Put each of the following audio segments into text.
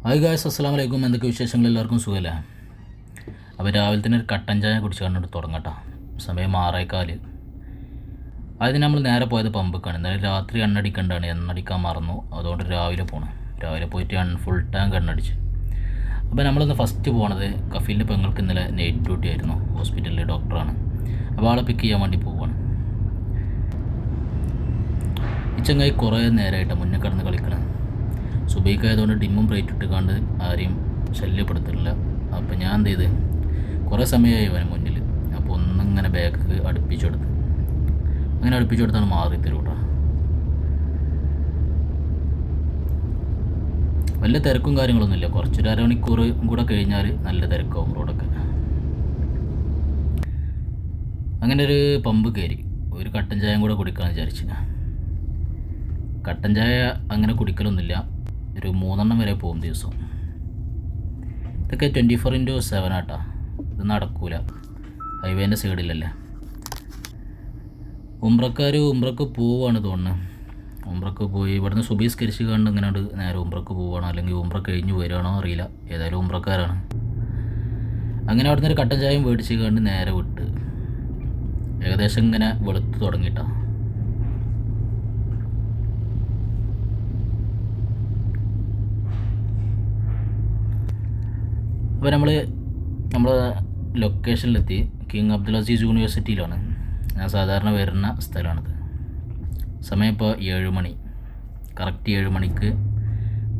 Hi guys, അസ്സലാമു അലൈക്കും. എന്തൊക്കെ വിശേഷങ്ങൾ? എല്ലാവർക്കും സുഖമല്ലേ? അപ്പോൾ രാവിലെ തന്നെ ഒരു കട്ടൻ ചായ കുടിച്ച് കണ്ടിട്ട് തുടങ്ങട്ടോ. സമയം 6:15. ആദ്യം നമ്മൾ നേരെ പോയത് പമ്പിക്കാണ്. ഇന്നലെ രാത്രി എണ്ണടിക്കേണ്ടതാണ്, എണ്ണടിക്കാൻ മറന്നു. അതുകൊണ്ട് രാവിലെ പോയിട്ട് ഫുൾ ടാങ്ക് എണ്ണടിച്ച്. അപ്പോൾ നമ്മളിന്ന് ഫസ്റ്റ് പോണത് കഫീലിൻ്റെ പെങ്ങൾക്ക് ഇന്നലെ നൈറ്റ് ഡ്യൂട്ടി ആയിരുന്നു, ഹോസ്പിറ്റലിൽ ഡോക്ടറാണ്. അപ്പോൾ ആളെ പിക്ക് ചെയ്യാൻ വേണ്ടി പോവുകയാണ്. ഈ ചങ്ങായി കുറേ നേരമായിട്ട് മുന്നേ കിടന്ന് കളിക്കണം. സുബൈക്കായതുകൊണ്ട് ഡിമ്മും ബ്രൈറ്റ് ഇട്ടുകൊണ്ട് ആരെയും ശല്യപ്പെടുത്തില്ല. അപ്പോൾ ഞാൻ എന്ത് ചെയ്ത്, കുറേ സമയമായി അവന് മുന്നിൽ. അപ്പോൾ ഒന്നിങ്ങനെ ബാക്ക് അടുപ്പിച്ചെടുത്ത്, അങ്ങനെ അടുപ്പിച്ചെടുത്താണ് മാറി തരൂട്ടാ. വലിയ തിരക്കും കാര്യങ്ങളൊന്നുമില്ല. കുറച്ചൊരു അരമണിക്കൂർ കൂടെ കഴിഞ്ഞാൽ നല്ല തിരക്കാവും റോഡൊക്കെ. അങ്ങനെ ഒരു പമ്പ് കയറി ഒരു കട്ടൻ ചായയും കൂടെ കുടിക്കാമെന്ന് വിചാരിച്ചു. കട്ടൻ ചായ അങ്ങനെ കുടിക്കലൊന്നുമില്ല, ഒരു 3 വരെ പോകും ദിവസം. ഇതൊക്കെ 24/7 ആട്ടാ. ഇത് നടക്കൂല, ഹൈവേൻ്റെ സൈഡിലല്ലേ. ഉംറക്ക് പോവുകയാണ് തോന്നുന്നത്. ഉംറക്ക് പോയി ഇവിടുന്ന് സുബീസ്കരിച്ച് കണ്ട് ഇങ്ങനെ നേരെ ഉംറക്ക് പോവുകയാണ്, അല്ലെങ്കിൽ ഉംറ കഴിഞ്ഞ് വരികയാണോ അറിയില്ല. ഏതായാലും ഉംറക്കാരാണ്. അങ്ങനെ അവിടുന്ന് ഒരു കട്ടൻ ചായയും മേടിച്ച് കണ്ട് നേരെ വിട്ട്. ഏകദേശം ഇങ്ങനെ വെളുത്ത് തുടങ്ങിയിട്ടാ. അപ്പോൾ നമ്മൾ ലൊക്കേഷനിലെത്തി. King Abdul Azeez യൂണിവേഴ്സിറ്റിയിലാണ്. ഞാൻ സാധാരണ വരുന്ന സ്ഥലമാണിത്. സമയം ഇപ്പോൾ 7 മണി. കറക്റ്റ് 7 മണിക്ക്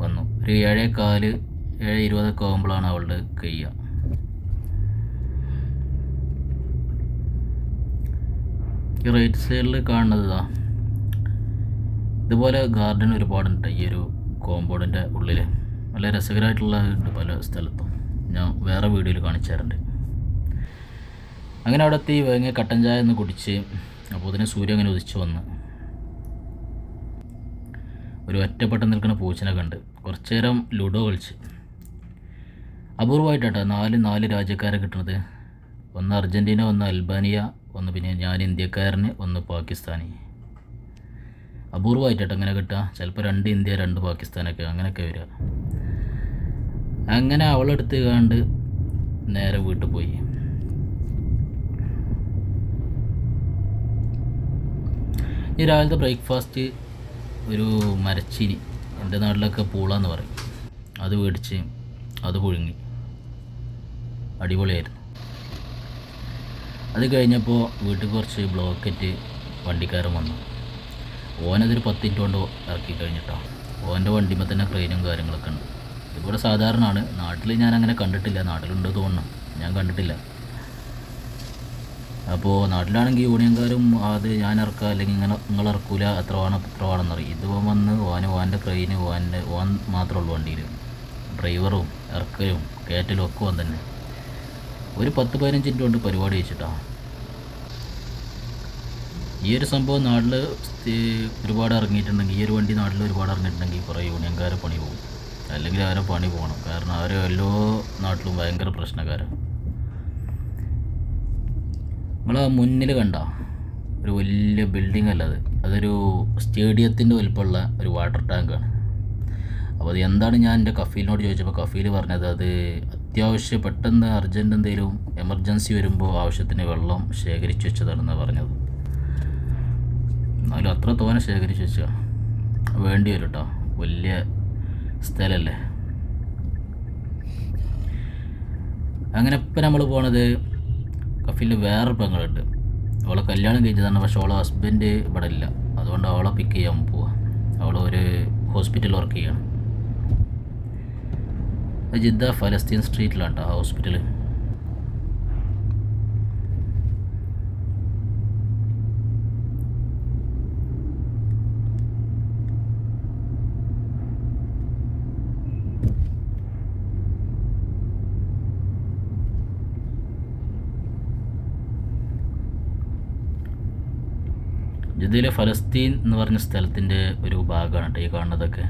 വന്നു. ഒരു 7:15 7:20 ആകുമ്പോഴാണ് അവളുടെ കഴിയുക. ഈ റൈറ്റ് സൈഡിൽ കാണുന്നത് ഇതുപോലെ ഗാർഡൻ ഒരുപാടുണ്ട് ഈ ഒരു കോമ്പൗണ്ടിൻ്റെ ഉള്ളിൽ. നല്ല രസകരമായിട്ടുള്ള ഉണ്ട് പല സ്ഥലത്തും. ഞാൻ വേറെ വീഡിയോയിൽ കാണിച്ചു തരുന്നുണ്ട്. അങ്ങനെ അവിടെ എത്തി വേങ്ങ കട്ടൻ ചായ ഒന്ന് കുടിച്ച്. അപ്പോൾ ഇതിന് സൂര്യൻ അങ്ങനെ ഉദിച്ച് വന്ന് ഒരു ഒറ്റപ്പെട്ട് നിൽക്കുന്ന പൂച്ചനെ കണ്ട് കുറച്ച് നേരം ലുഡോ കളിച്ച്. അപൂർവമായിട്ടാട്ടോ 4 രാജ്യക്കാരെ കിട്ടുന്നത്. ഒന്ന് അർജൻറ്റീന, ഒന്ന് അൽബാനിയ, ഒന്ന് പിന്നെ ഞാൻ ഇന്ത്യക്കാരന്, ഒന്ന് പാകിസ്ഥാനി. അപൂർവമായിട്ടാട്ടോ അങ്ങനെ കിട്ടുക. ചിലപ്പോൾ 2 ഇന്ത്യ 2 പാകിസ്ഥാനൊക്കെ അങ്ങനെയൊക്കെ വരിക. അങ്ങനെ അവളെടുത്ത് കണ്ട് നേരെ വീട്ടിൽ പോയി. ഈ രാവിലത്തെ ബ്രേക്ക്ഫാസ്റ്റ് ഒരു മരച്ചീനി, എൻ്റെ നാട്ടിലൊക്കെ പൂളാന്ന് പറയും, അത് മേടിച്ച് അത് പുഴുങ്ങി. അടിപൊളിയായിരുന്നു. അത് കഴിഞ്ഞപ്പോൾ വീട്ടിൽ കുറച്ച് ബ്ലോക്കറ്റ് വണ്ടിക്കാരൻ വന്നു. ഓനതൊരു 10 മിനിറ്റ് കൊണ്ട് ഇറക്കി കഴിഞ്ഞിട്ടാണ്. ഓൻ്റെ വണ്ടിമ്മേ തന്നെ ക്രെയിനും കാര്യങ്ങളൊക്കെ ഉണ്ട്. ഇവിടെ സാധാരണയാണ്. നാട്ടിൽ ഞാൻ അങ്ങനെ കണ്ടിട്ടില്ല. നാട്ടിലുണ്ട് തോന്നുന്നു, ഞാൻ കണ്ടിട്ടില്ല. അപ്പോൾ നാട്ടിലാണെങ്കിൽ യൂണിയൻകാരും അത് ഞാൻ ഇറക്കുക, അല്ലെങ്കിൽ നിങ്ങൾ ഇറക്കൂല, എത്ര വേണമെന്ന് പറയും. ഇത് വന്ന് ഓൻ്റെ ക്രെയിന് ഓൻ മാത്രമേ ഉള്ളൂ വണ്ടിയിൽ. ഡ്രൈവറും ഇറക്കലും കയറ്റലും ഒക്കെ ഓൻ തന്നെ. ഒരു 10-15 മിനിറ്റ് കൊണ്ട് പരിപാടി വെച്ചിട്ടാണ്. ഈ ഒരു സംഭവം നാട്ടിൽ ഒരുപാട് ഇറങ്ങിയിട്ടുണ്ടെങ്കിൽ, ഈ ഒരു വണ്ടി നാട്ടിൽ ഒരുപാട് ഇറങ്ങിയിട്ടുണ്ടെങ്കിൽ കുറേ യൂണിയൻകാരെ പണി പോകും, അല്ലെങ്കിൽ അവരെ പണി പോകണം. കാരണം അവർ എല്ലാ നാട്ടിലും ഭയങ്കര പ്രശ്നക്കാരാണ്. നിങ്ങൾ മുന്നിൽ കണ്ട ഒരു വലിയ ബിൽഡിംഗ് അല്ല അതൊരു സ്റ്റേഡിയത്തിൻ്റെ വലിപ്പമുള്ള ഒരു വാട്ടർ ടാങ്കാണ്. അപ്പോൾ അത് എന്താണ്, ഞാൻ എൻ്റെ കഫീലിനോട് ചോദിച്ചപ്പോൾ കഫീൽ പറഞ്ഞത് അത് അത്യാവശ്യം പെട്ടെന്ന് അർജൻറ്റ് എന്തെങ്കിലും എമർജൻസി വരുമ്പോൾ ആവശ്യത്തിന് വെള്ളം ശേഖരിച്ച് വെച്ചതാണെന്നാണ് പറഞ്ഞത്. എന്നാലും അത്ര തോനെ ശേഖരിച്ച് വെച്ചാൽ വേണ്ടി വരും കേട്ടോ, വലിയ സ്ഥലമല്ലേ. അങ്ങനെ ഇപ്പം നമ്മൾ പോണത് കഫീലിന് വേറൊരു പെങ്ങളുണ്ട്. അവളെ കല്യാണം കഴിച്ചതാണ്, പക്ഷെ അവളെ ഹസ്ബൻഡ് ഇവിടെ ഇല്ല. അതുകൊണ്ട് അവളെ പിക്ക് ചെയ്യാൻ പോവുക. അവൾ ഒരു ഹോസ്പിറ്റലിൽ വർക്ക് ചെയ്യണം. ജിദ്ദ ഫലസ്തീൻ സ്ട്രീറ്റിലാണ് കേട്ടോ ഹോസ്പിറ്റൽ. ജിദ്ദയിലെ ഫലസ്തീൻ എന്ന് പറഞ്ഞ സ്ഥലത്തിൻ്റെ ഒരു ഭാഗമാണ് കേട്ടോ ഈ കാണുന്നതൊക്കെ.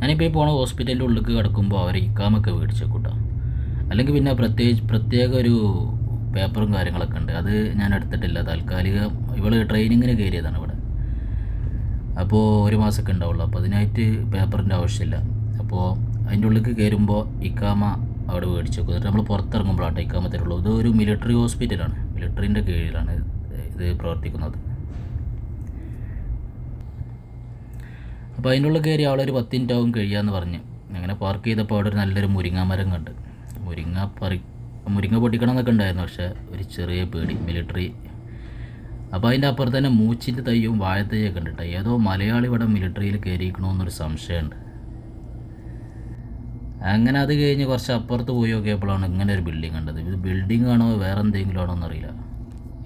ഞാനിപ്പോൾ ഈ പോണ ഹോസ്പിറ്റലിൻ്റെ ഉള്ളിലേക്ക് കിടക്കുമ്പോൾ അവർ ഇക്കാമൊക്കെ മേടിച്ചേക്കൂട്ടോ. അല്ലെങ്കിൽ പിന്നെ പ്രത്യേക ഒരു പേപ്പറും കാര്യങ്ങളൊക്കെ ഉണ്ട്. അത് ഞാൻ എടുത്തിട്ടില്ല. താൽക്കാലികം ഇവൾ ട്രെയിനിങ്ങിന് കയറിയതാണ് ഇവിടെ. അപ്പോൾ 1 മാസമൊക്കെ ഉണ്ടാവുള്ളൂ. അപ്പോൾ അതിനായിട്ട് പേപ്പറിൻ്റെ ആവശ്യമില്ല. അപ്പോൾ അതിൻ്റെ ഉള്ളിലേക്ക് കയറുമ്പോൾ ഇക്കാമ അവിടെ മേടിച്ച് വെക്കും. എന്നിട്ട് നമ്മൾ പുറത്തിറങ്ങുമ്പോഴാട്ടോ ഇക്കാമ തരുള്ളൂ. ഇത് ഒരു മിലിറ്ററി ഹോസ്പിറ്റലാണ്, മിലിറ്ററിൻ്റെ കീഴിലാണ് ഇത് പ്രവർത്തിക്കുന്നത്. അപ്പോൾ അതിൻ്റെ ഉള്ളിൽ കയറി ആളൊരു 10 മിനിറ്റ് ആവും കഴിയാമെന്ന് പറഞ്ഞ് അങ്ങനെ പാർക്ക് ചെയ്തപ്പോൾ അവിടെ ഒരു നല്ലൊരു മുരിങ്ങ മരം കണ്ട്. മുരിങ്ങ പൊട്ടിക്കണം എന്നൊക്കെ ഉണ്ടായിരുന്നു, പക്ഷേ ഒരു ചെറിയ പേടി, മിലിറ്ററി. അപ്പോൾ അതിൻ്റെ അപ്പുറത്ത് തന്നെ മൂച്ചിൻ്റെ തയ്യും വാഴത്തയ്യൊക്കെ ഉണ്ട് കേട്ടോ. ഏതോ മലയാളി ഇവിടെ മിലിറ്ററിയിൽ കയറിയിരിക്കണമെന്നൊരു സംശയമുണ്ട്. അങ്ങനെ അത് കഴിഞ്ഞ് കുറച്ച് അപ്പുറത്ത് പോയി നോക്കിയപ്പോഴാണ് ഇങ്ങനെ ഒരു ബിൽഡിംഗ് കണ്ടത്. ഇത് ബിൽഡിംഗ് ആണോ വേറെ എന്തെങ്കിലും ആണോ എന്നറിയില്ല.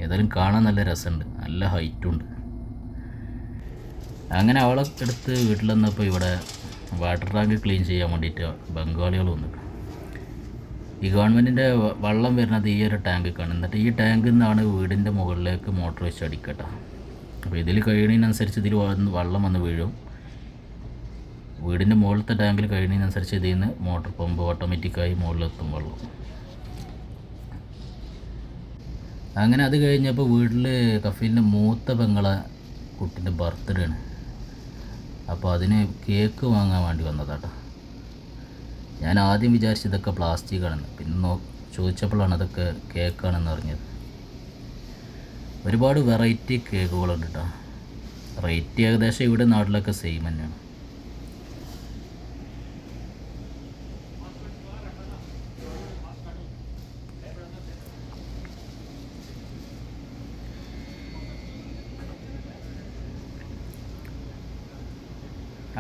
ഏതായാലും കാണാൻ നല്ല രസമുണ്ട്, നല്ല ഹൈറ്റുണ്ട്. അങ്ങനെ അവളെ എടുത്ത് വീട്ടിൽ വന്നപ്പോൾ ഇവിടെ വാട്ടർ ടാങ്ക് ക്ലീൻ ചെയ്യാൻ വേണ്ടിയിട്ട് ബംഗാളികൾ വന്നിട്ട് ഈ ഗവൺമെൻറ്റിൻ്റെ വെള്ളം വരുന്നത് ഈ ഒരു ടാങ്കിക്കാണ്. എന്നിട്ട് ഈ ടാങ്കിൽ നിന്നാണ് വീടിൻ്റെ മുകളിലേക്ക് മോട്ടർ വെച്ച് അടിക്കട്ടെ. അപ്പോൾ ഇതിൽ കഴിയുന്നതിനനുസരിച്ച് ഇതിൽ വെള്ളം വന്ന് വീഴും. വീടിൻ്റെ മുകളിലത്തെ ടാങ്കിൽ കഴിയുന്നതിനനുസരിച്ച് ഇതിൽ നിന്ന് മോട്ടർ പമ്പ് ഓട്ടോമാറ്റിക്കായി മുകളിലെത്തും വെള്ളം. അങ്ങനെ അത് കഴിഞ്ഞപ്പോൾ വീട്ടിൽ കഫീലിൻ്റെ മൂത്ത പെങ്ങളെ കുട്ടീൻ്റെ ബർത്ത്ഡേ ആണ്. അപ്പോൾ അതിന് കേക്ക് വാങ്ങാൻ വേണ്ടി വന്നതാട്ടോ. ഞാൻ ആദ്യം വിചാരിച്ചു ഇതൊക്കെ പ്ലാസ്റ്റിക് ആണെന്ന്, പിന്നെ ചോദിച്ചപ്പോഴാണ് അതൊക്കെ കേക്കാണെന്ന് അറിഞ്ഞത്. ഒരുപാട് വെറൈറ്റി കേക്കുകളുണ്ട് കേട്ടോ. റേറ്റ് ഏകദേശം ഇവിടെ നാട്ടിലൊക്കെ സെയിം തന്നെയാണ്.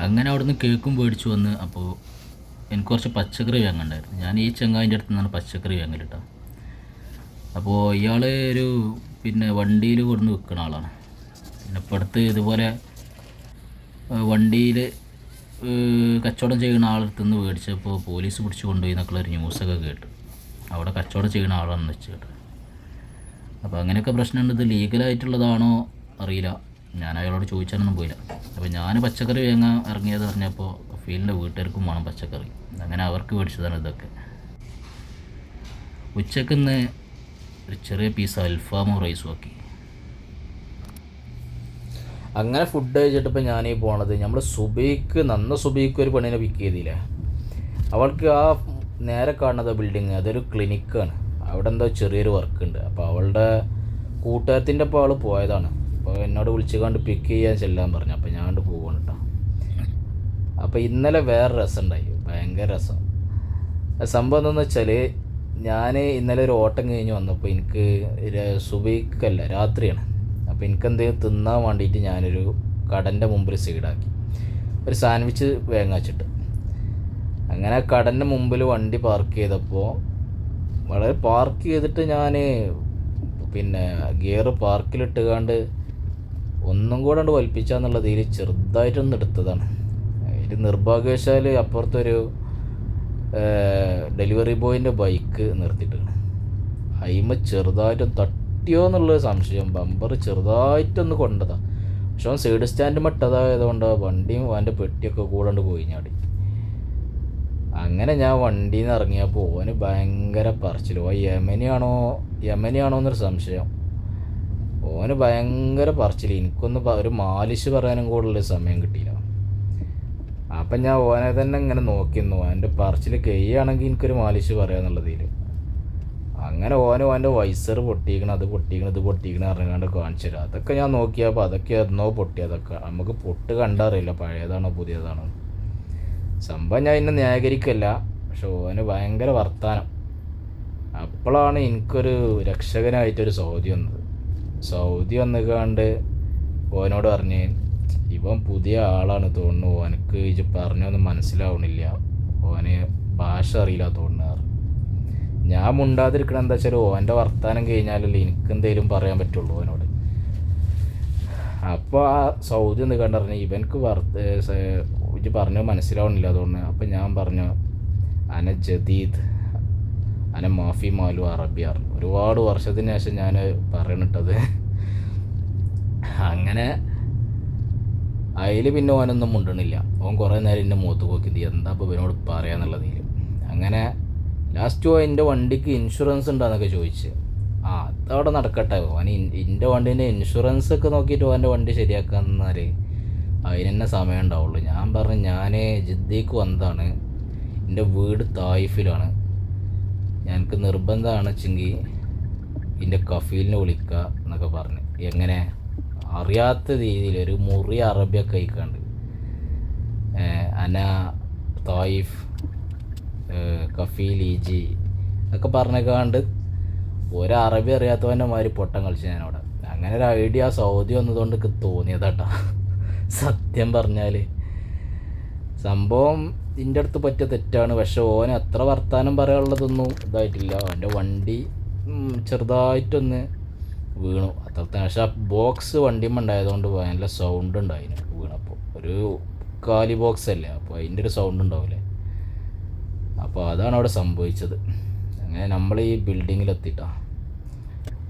അങ്ങനെ അവിടുന്ന് കേക്കും മേടിച്ച് വന്ന്. അപ്പോൾ എനിക്ക് കുറച്ച് പച്ചക്കറി വാങ്ങണ്ടായിരുന്നു. ഞാൻ ഈ ചങ്ങാതിൻ്റെ അടുത്ത് നിന്നാണ് പച്ചക്കറി വാങ്ങലിട്ടോ. അപ്പോൾ ഇയാൾ ഒരു വണ്ടിയിൽ കൊടുന്ന് വിൽക്കുന്ന ആളാണ്. പിന്നെ ഇപ്പോൾ അടുത്ത് ഇതുപോലെ വണ്ടിയിൽ കച്ചവടം ചെയ്യുന്ന ആളടുത്ത് നിന്ന് മേടിച്ചപ്പോൾ പോലീസ് പിടിച്ച് കൊണ്ടുപോയി എന്നൊക്കെയുള്ള ഒരു ന്യൂസൊക്കെ കേട്ടു. അവിടെ കച്ചവടം ചെയ്യുന്ന ആളാണെന്ന് വെച്ച് കേട്ടു. അപ്പോൾ അങ്ങനെയൊക്കെ പ്രശ്നമുണ്ട്. ഇത് ലീഗലായിട്ടുള്ളതാണോ അറിയില്ല. ഞാൻ അയാളോട് ചോദിച്ചാലൊന്നും പോയില്ല. അപ്പോൾ ഞാൻ പച്ചക്കറി വാങ്ങാൻ ഇറങ്ങിയത് പറഞ്ഞപ്പോൾ ഫീലിൻ്റെ വീട്ടുകാർക്കും വേണം പച്ചക്കറി. അങ്ങനെ അവർക്ക് മേടിച്ചതാണ് ഇതൊക്കെ. ഉച്ചക്കിന്ന് ഒരു ചെറിയ പീസ് അൽഫാമും റൈസും ആക്കി. അങ്ങനെ ഫുഡ് കഴിച്ചിട്ട് ഇപ്പോൾ ഞാനീ പോണത് നമ്മൾ സുബൈക്ക് ഒരു പെണ്ണിനെ പിക്ക് ചെയ്തില്ലേ. അവൾക്ക് ആ നേരെ കാണുന്നത് ബിൽഡിങ് അതൊരു ക്ലിനിക്കാണ്. അവിടെ എന്തോ ചെറിയൊരു വർക്കുണ്ട്. അപ്പോൾ അവളുടെ കൂട്ടുകാരത്തിൻ്റെ ഒപ്പം അവൾ പോയതാണ്. അപ്പോൾ എന്നോട് വിളിച്ച് കണ്ട് പിക്ക് ചെയ്യാൻ ചെല്ലാൻ പറഞ്ഞു. അപ്പോൾ ഞാൻ കണ്ട് പോവാണ് കേട്ടോ. അപ്പോൾ ഇന്നലെ വേറെ രസമുണ്ടായി, ഭയങ്കര രസം. സംഭവം എന്താണെന്ന് വെച്ചാൽ ഞാൻ ഇന്നലെ ഒരു ഓട്ടം കഴിഞ്ഞ് വന്നപ്പോൾ എനിക്ക് സുബൈക്കല്ല രാത്രിയാണ്. അപ്പോൾ എനിക്കെന്തെങ്കിലും തിന്നാൻ വേണ്ടിയിട്ട് ഞാനൊരു കടൻ്റെ മുമ്പിൽ സൈഡാക്കി ഒരു സാൻഡ്വിച്ച് വേങ്ങാച്ചിട്ട്. അങ്ങനെ കടൻ്റെ മുമ്പിൽ വണ്ടി പാർക്ക് ചെയ്തപ്പോൾ വളരെ പാർക്ക് ചെയ്തിട്ട് ഞാൻ ഗിയർ പാർക്കിലിട്ടുകാണ്ട് ഒന്നും കൂടെ കൊണ്ട് വലിപ്പിച്ചാന്നുള്ള രീതിയിൽ ചെറുതായിട്ടൊന്ന് എടുത്തതാണ്. അതിൽ നിർഭാഗ്യവശാൽ അപ്പുറത്തൊരു ഡെലിവറി ബോയിൻ്റെ ബൈക്ക് നിർത്തിയിട്ടാണ്. അയിമ ചെറുതായിട്ടും തട്ടിയോ എന്നുള്ളൊരു സംശയം. ബമ്പർ ചെറുതായിട്ടൊന്ന് കൊണ്ടതാണ്. പക്ഷെ അവൻ സൈഡ് സ്റ്റാൻഡ് മട്ടതായതുകൊണ്ട് വണ്ടിയും അവൻ്റെ പെട്ടിയൊക്കെ കൂടെ കൊണ്ട് പോയിഞ്ഞാടി. അങ്ങനെ ഞാൻ വണ്ടിയിൽ നിന്ന് ഇറങ്ങിയപ്പോൾ ഓന് ഭയങ്കര പറച്ചിൽ. യമനിയാണോ എന്നൊരു സംശയം. ഓന് ഭയങ്കര പറച്ചിൽ. എനിക്കൊന്ന് ഒരു മാലിഷ് പറയാനും കൂടുതൽ സമയം കിട്ടിയില്ല. അപ്പം ഞാൻ ഓനെ തന്നെ ഇങ്ങനെ നോക്കിയിരുന്നു. എൻ്റെ പറച്ചിൽ കഴിയുകയാണെങ്കിൽ എനിക്കൊരു മാലിഷ് പറയാമെന്നുള്ളതിൽ. അങ്ങനെ ഓൻ്റെ വൈസർ പൊട്ടിക്കണം, അത് പറഞ്ഞുകൊണ്ട് കാണിച്ചു തരാം. അതൊക്കെ ഞാൻ നോക്കിയപ്പോൾ അതൊക്കെ എന്നോ പൊട്ടിയതൊക്കെ. നമുക്ക് പൊട്ട് കണ്ടറിയില്ല പഴയതാണോ പുതിയതാണോ സംഭവം. ഞാൻ ഇന്നെ ന്യായീകരിക്കല്ല, പക്ഷെ ഓന് ഭയങ്കര വർത്താനം. അപ്പോഴാണ് എനിക്കൊരു രക്ഷകനായിട്ടൊരു സൗദി വന്നുകാണ്ട് ഓനോട് പറഞ്ഞ് ഇവൻ പുതിയ ആളാണ് തോന്നുന്നു, ഓനക്ക് ഇത് പറഞ്ഞൊന്നും മനസ്സിലാവണില്ല, ഓന് ഭാഷ അറിയില്ല തോന്നുന്നു. ഞാൻ മുണ്ടാതിരിക്കണം എന്താ വെച്ചാൽ ഓൻ്റെ വർത്താനം കഴിഞ്ഞാലല്ലേ എനിക്കെന്തേലും പറയാൻ പറ്റുള്ളൂ ഓനോട്. അപ്പോൾ ആ സൗദി ഒന്ന് കണ്ടറിഞ്ഞ് ഇവനക്ക് ഇത് പറഞ്ഞു മനസ്സിലാവണില്ല അതുകൊണ്ട്. അപ്പം ഞാൻ പറഞ്ഞു അന ജദീദ് അന മാഫി മാലു അറബിയാർ. ഒരുപാട് വർഷത്തിന് ശേഷം ഞാൻ പറയണിട്ടത്. അങ്ങനെ അതിൽ പിന്നെ ഓനൊന്നും മുണ്ടണില്ല. ഓൻ കുറേ നേരം എൻ്റെ മുഖത്ത് നോക്കി എന്താ ഇപ്പോൾ ഇവനോട് പറയാന്നുള്ളതിൽ. അങ്ങനെ ലാസ്റ്റ് എൻ്റെ വണ്ടിക്ക് ഇൻഷുറൻസ് ഉണ്ടോയെന്നൊക്കെ ചോദിച്ച്. ആ അതവിടെ നടക്കട്ടെ. ഓൻ എൻ്റെ വണ്ടീൻ്റെ ഇൻഷുറൻസ് ഒക്കെ നോക്കിയിട്ട് ഓൻ്റെ വണ്ടി ശരിയാക്കാൻ നിന്നാൽ അതിന് തന്നെ സമയം ഉണ്ടാവുള്ളൂ. ഞാൻ പറഞ്ഞു ഞാൻ ജിദ്ദയ്ക്ക് വന്നതാണ്, എൻ്റെ വീട് തായിഫിലാണ്, ഞങ്ങൾക്ക് നിർബന്ധമാണ് വെച്ചെങ്കിൽ എൻ്റെ കഫീലിനെ വിളിക്കുക എന്നൊക്കെ പറഞ്ഞ്. എങ്ങനെ അറിയാത്ത രീതിയിൽ ഒരു മുറി അറബിയൊക്കെ കഴിക്കാണ്ട് അന തായിഫ് കഫീൽ ഈജി എന്നൊക്കെ പറഞ്ഞേക്കാണ്ട് ഒരു അറബി അറിയാത്തവൻ്റെ മാതിരി പൊട്ടം കളിച്ച് ഞാനവിടെ. അങ്ങനെ ഒരു ഐഡിയ സൗദി വന്നതുകൊണ്ട് എനിക്ക് തോന്നിയതാട്ടാ. സത്യം പറഞ്ഞാൽ സംഭവം ഇതിൻ്റെ അടുത്ത് പറ്റിയ തെറ്റാണ്. പക്ഷെ ഓന് അത്ര വർത്താനം പറയാനുള്ളതൊന്നും ഇതായിട്ടില്ല. അവൻ്റെ വണ്ടി ചെറുതായിട്ടൊന്ന് വീണു അത്രത്തെ. പക്ഷെ ആ ബോക്സ് വണ്ടിയുമ്പോൾ ഉണ്ടായതുകൊണ്ട് നല്ല സൗണ്ട് ഉണ്ടായിന് വീണപ്പോൾ. ഒരു കാലി ബോക്സ് അല്ലേ, അപ്പോൾ അതിൻ്റെ ഒരു സൗണ്ട് ഉണ്ടാവില്ലേ. അപ്പോൾ അതാണ് അവിടെ സംഭവിച്ചത്. അങ്ങനെ നമ്മൾ ഈ ബിൽഡിങ്ങിലെത്തിയിട്ടാണ്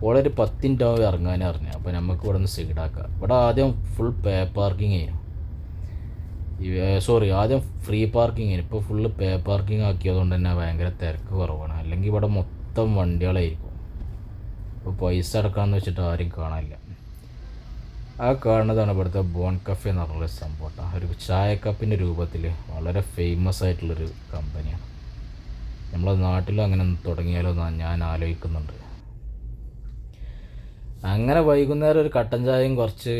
ഓളൊരു 10 മിനിറ്റ് ആവും ഇറങ്ങാൻ അറിഞ്ഞു. അപ്പോൾ നമുക്ക് ഇവിടെ നിന്ന് സൈഡാക്കാം. ഇവിടെ ആദ്യം ഫുൾ പേ പാർക്കിംഗ് ആയിരുന്നു, ആദ്യം ഫ്രീ പാർക്കിംഗ് ആയിരുന്നു. ഇപ്പോൾ ഫുള്ള് പേ പാർക്കിംഗ് ആക്കിയതുകൊണ്ട് തന്നെ ഭയങ്കര തിരക്ക് കുറവാണ്. അല്ലെങ്കിൽ ഇവിടെ മൊത്തം വണ്ടികളായിരിക്കും. ഇപ്പോൾ പൈസ അടക്കാമെന്ന് വെച്ചിട്ട് ആരും കാണാനില്ല. ആ കാണുന്നതാണ് ഇവിടുത്തെ ബോൺ കഫേ എന്ന് പറഞ്ഞൊരു സംഭവം. ഒരു ചായക്കപ്പിൻ്റെ രൂപത്തിൽ വളരെ ഫേമസ് ആയിട്ടുള്ളൊരു കമ്പനിയാണ്. നമ്മളെ നാട്ടിലും അങ്ങനെ തുടങ്ങിയാലോ എന്ന് ഞാൻ ആലോചിക്കുന്നുണ്ട്. അങ്ങനെ വൈകുന്നേരം ഒരു കട്ടൻ ചായയും കുറച്ച്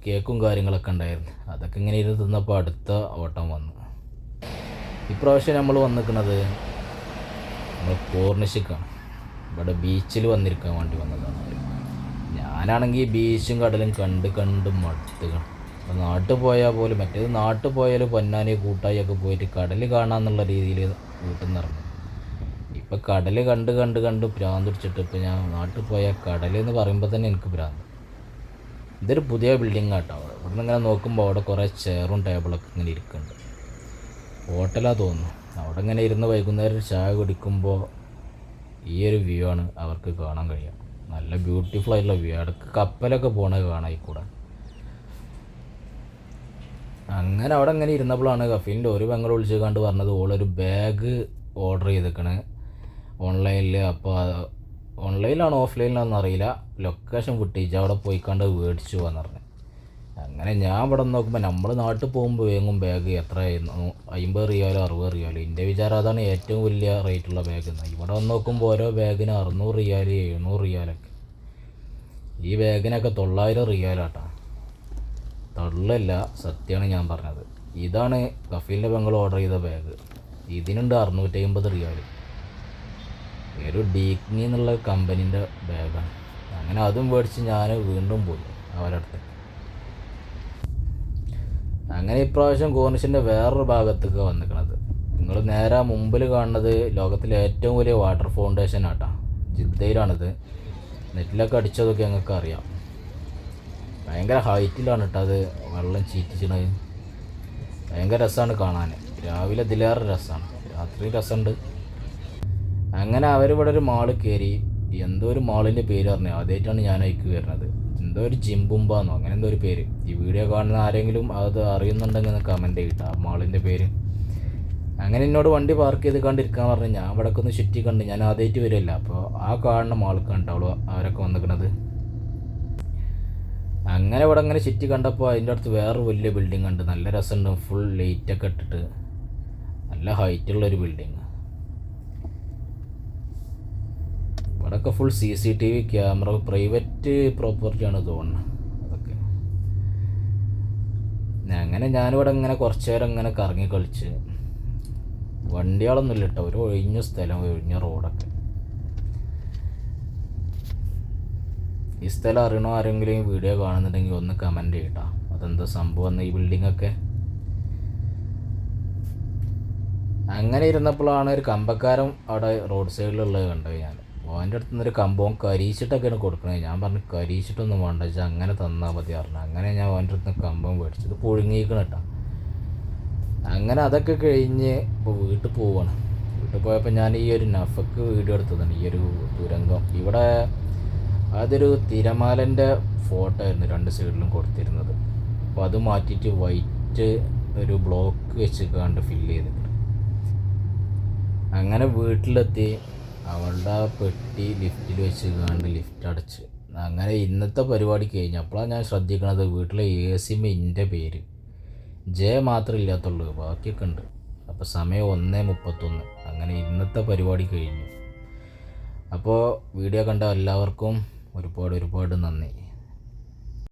കേക്കും കാര്യങ്ങളൊക്കെ ഉണ്ടായിരുന്നു. അതൊക്കെ ഇങ്ങനെ ഇരുന്ന് തിന്നപ്പോൾ അടുത്ത ഓട്ടം വന്നു. ഇപ്രാവശ്യം നമ്മൾ വന്നിരിക്കുന്നത് നമ്മൾ കോർണിഷിക്കാണ്. ഇവിടെ ബീച്ചിൽ വന്നിരിക്കാൻ വേണ്ടി വന്നതാണ്. ഞാനാണെങ്കിൽ ബീച്ചും കടലും കണ്ട് മടുത്തുകയാണ്. അപ്പോൾ നാട്ടിൽ പോയാൽ പോലും, മറ്റേത് നാട്ടിൽ പോയാൽ പൊന്നാനി കൂട്ടായിയൊക്കെ പോയിട്ട് കടൽ കാണാമെന്നുള്ള രീതിയിൽ വീട്ടിൽ നിന്ന് ഇറങ്ങും. ഇപ്പം കടൽ കണ്ട് ഭ്രാന്ത് പിടിച്ചിട്ട് ഇപ്പോൾ ഞാൻ നാട്ടിൽ പോയാൽ കടൽ എന്ന് പറയുമ്പോൾ തന്നെ എനിക്ക് ഭ്രാന്ത്. ഇതൊരു പുതിയ ബിൽഡിംഗ് ആട്ടോ. ഇവിടെ നിന്ന് ഇങ്ങനെ നോക്കുമ്പോൾ അവിടെ കുറേ ചെയറും ടേബിളൊക്കെ ഇങ്ങനെ ഇരിക്കുന്നുണ്ട്. ഹോട്ടലാ തോന്നുന്നു. അവിടെ ഇങ്ങനെ ഇരുന്ന് വൈകുന്നേരം ചായ കുടിക്കുമ്പോൾ ഈ ഒരു വ്യൂ ആണ് അവർക്ക് കാണാൻ കഴിയുക. നല്ല ബ്യൂട്ടിഫുൾ ആയിട്ടുള്ള വ്യൂ. ഇടയ്ക്ക് കപ്പലൊക്കെ പോണത് കാണാൻ കൂടെ. അങ്ങനെ അവിടെ ഇങ്ങനെ ഇരുന്നപ്പോഴാണ് കഫീലിൻ്റെ ഒരു പെങ്ങൾ വിളിച്ച് കണ്ട് പറഞ്ഞത് ഓളൊരു ബാഗ് ഓർഡർ ചെയ്തേക്കണ് ഓൺലൈനിൽ. അപ്പോൾ ഓൺലൈനിലാണോ ഓഫ്ലൈനിലാണെന്ന് അറിയില്ല, ലൊക്കേഷൻ വിട്ടിച്ച് അവിടെ പോയി കണ്ട് മേടിച്ചു എന്ന് പറഞ്ഞു. അങ്ങനെ ഞാൻ ഇവിടെ നോക്കുമ്പോൾ നമ്മൾ നാട്ടിൽ പോകുമ്പോൾ വേങ്ങും ബാഗ് എത്രയായിരുന്നു, 50 റിയാലോ 60 റിയാലോ. എൻ്റെ വിചാരം അതാണ് ഏറ്റവും വലിയ റേറ്റുള്ള ബാഗ് എന്ന്. ഇവിടെ വന്ന് നോക്കുമ്പോൾ ഓരോ ബാഗിന് 600 റിയാൽ 700 റിയാലൊക്കെ. ഈ ബാഗിനൊക്കെ 900 റിയാലാട്ടാ. തള്ളല്ല, സത്യമാണ് ഞാൻ പറഞ്ഞത്. ഇതാണ് കഫീലിൻ്റെ പെങ്ങൾ ഓർഡർ ചെയ്ത ബാഗ്. ഇതിനുണ്ട് 650 റിയാൽ. ഒരു ഡീക്നി എന്നുള്ള കമ്പനീൻ്റെ ബാഗാണ്. അങ്ങനെ അതും മേടിച്ച് ഞാൻ വീണ്ടും പോയി അവരുടെ അടുത്ത്. അങ്ങനെ ഇപ്രാവശ്യം കോർണിഷിൻ്റെ വേറൊരു ഭാഗത്തേക്ക് വന്നിരിക്കണത്. നിങ്ങൾ നേരെ മുമ്പിൽ കാണുന്നത് ലോകത്തിലെ ഏറ്റവും വലിയ വാട്ടർ ഫൗണ്ടേഷൻ ആട്ടാ. ജിദ്ദയിലാണിത്. നെറ്റിലൊക്കെ അടിച്ചതൊക്കെ ഞങ്ങൾക്ക് അറിയാം. ഭയങ്കര ഹൈറ്റിലാണ് കേട്ടോ അത് വെള്ളം ചീറ്റിച്ചത്. ഭയങ്കര രസമാണ് കാണാൻ. രാവിലെ ഇതിലേറെ രസമാണ്, രാത്രി രസമുണ്ട്. അങ്ങനെ അവരിവിടെ ഒരു മാള് കയറി. എന്തോ ഒരു മാളിൻ്റെ പേര് പറഞ്ഞു. ആദ്യമായിട്ടാണ് ഞാൻ അതിലേക്ക് വരുന്നത്. എന്തോ ഒരു ജിംബുംബാന്നോ അങ്ങനെ എന്തോ ഒരു പേര്. ഈ വീഡിയോ കാണുന്ന ആരെങ്കിലും അത് അറിയുന്നുണ്ടെങ്കിൽ കമൻറ്റ് ചെയ്യട്ടോ ആ മാളിൻ്റെ പേര്. അങ്ങനെ എന്നോട് വണ്ടി പാർക്ക് ചെയ്ത് കണ്ടിരിക്കാൻ പറഞ്ഞു. ഞാൻ ഇവിടെയൊക്കെ ഒന്ന് ചുറ്റി കണ്ട്. ഞാൻ ആദ്യമായിട്ട് വരില്ല. അപ്പോൾ ആ കാണുന്ന മാൾക്ക് കണ്ടവളോ അവരൊക്കെ വന്നിരിക്കണത്. അങ്ങനെ ഇവിടെ അങ്ങനെ ചുറ്റി കണ്ടപ്പോൾ അതിൻ്റെ അടുത്ത് വേറൊരു വലിയ ബിൽഡിംഗ് ഉണ്ട്. നല്ല രസമുണ്ട്. ഫുൾ ലൈറ്റൊക്കെ ഇട്ടിട്ട് നല്ല ഹൈറ്റുള്ളൊരു ബിൽഡിങ്. ഇവിടെയൊക്കെ ഫുൾ CCTV ക്യാമറ, പ്രൈവറ്റ് പ്രോപ്പർട്ടിയാണ് തോന്നുന്നത് അതൊക്കെ. അങ്ങനെ ഞാനിവിടെ ഇങ്ങനെ കുറച്ച് നേരം ഇങ്ങനെ കറങ്ങി കളിച്ച്. വണ്ടികളൊന്നും ഇല്ല കേട്ടോ, ഒരു ഒഴിഞ്ഞ സ്ഥലം, ഒഴിഞ്ഞ റോഡൊക്കെ. ഈ സ്ഥലം അറിയണോ ആരെങ്കിലും ഈ വീഡിയോ കാണുന്നുണ്ടെങ്കിൽ ഒന്ന് കമൻറ്റ് ചെയ്യട്ടോ. അതെന്താ സംഭവം ഈ ബിൽഡിങ്ങൊക്കെ. അങ്ങനെ ഇരുന്നപ്പോഴാണ് ഒരു കമ്പക്കാരൻ അവിടെ റോഡ് സൈഡിലുള്ളത് കണ്ടത്. ഞാൻ ഓൻ്റെ അടുത്ത് നിന്നൊരു കമ്പവും കരിയിച്ചിട്ടൊക്കെയാണ് കൊടുക്കണത്. ഞാൻ പറഞ്ഞു കരിയിച്ചിട്ടൊന്നും വേണ്ട വെച്ചാൽ അങ്ങനെ തന്നാൽ മതി പറഞ്ഞു. അങ്ങനെ ഞാൻ ഓൻ്റെ അടുത്ത് നിന്ന് കമ്പം മേടിച്ചത് പുഴുങ്ങിക്കണം കേട്ടോ. അങ്ങനെ അതൊക്കെ കഴിഞ്ഞ് ഇപ്പോൾ വീട്ടിൽ പോവാണ്. വീട്ടിൽ പോയപ്പോൾ ഞാൻ ഈ ഒരു നഫക്ക് വീഡിയോ എടുത്തതാണ്. ഈ ഒരു തുരങ്കം ഇവിടെ അതൊരു തിരമാലൻ്റെ ഫോട്ടോ ആയിരുന്നു 2 സൈഡിലും കൊടുത്തിരുന്നത്. അപ്പോൾ അത് മാറ്റിയിട്ട് വൈറ്റ് ഒരു ബ്ലോക്ക് വെച്ച് കണ്ട് ഫില്ല് ചെയ്തിട്ട് അങ്ങനെ വീട്ടിലെത്തി. അവളുടെ ആ പെട്ടി ലിഫ്റ്റിൽ വെച്ച് കണ്ട് ലിഫ്റ്റ് അടച്ച്. അങ്ങനെ ഇന്നത്തെ പരിപാടി കഴിഞ്ഞു. അപ്പോഴാണ് ഞാൻ ശ്രദ്ധിക്കണത് വീട്ടിലെ AC എൻ്റെ പേര് ജെ മാത്രമേ ഇല്ലാത്തുള്ളൂ, ബാക്കിയൊക്കെ ഉണ്ട്. അപ്പോൾ സമയം 1:31. അങ്ങനെ ഇന്നത്തെ പരിപാടി കഴിഞ്ഞു. അപ്പോൾ വീഡിയോ കണ്ട എല്ലാവർക്കും ഒരുപാട് നന്ദി.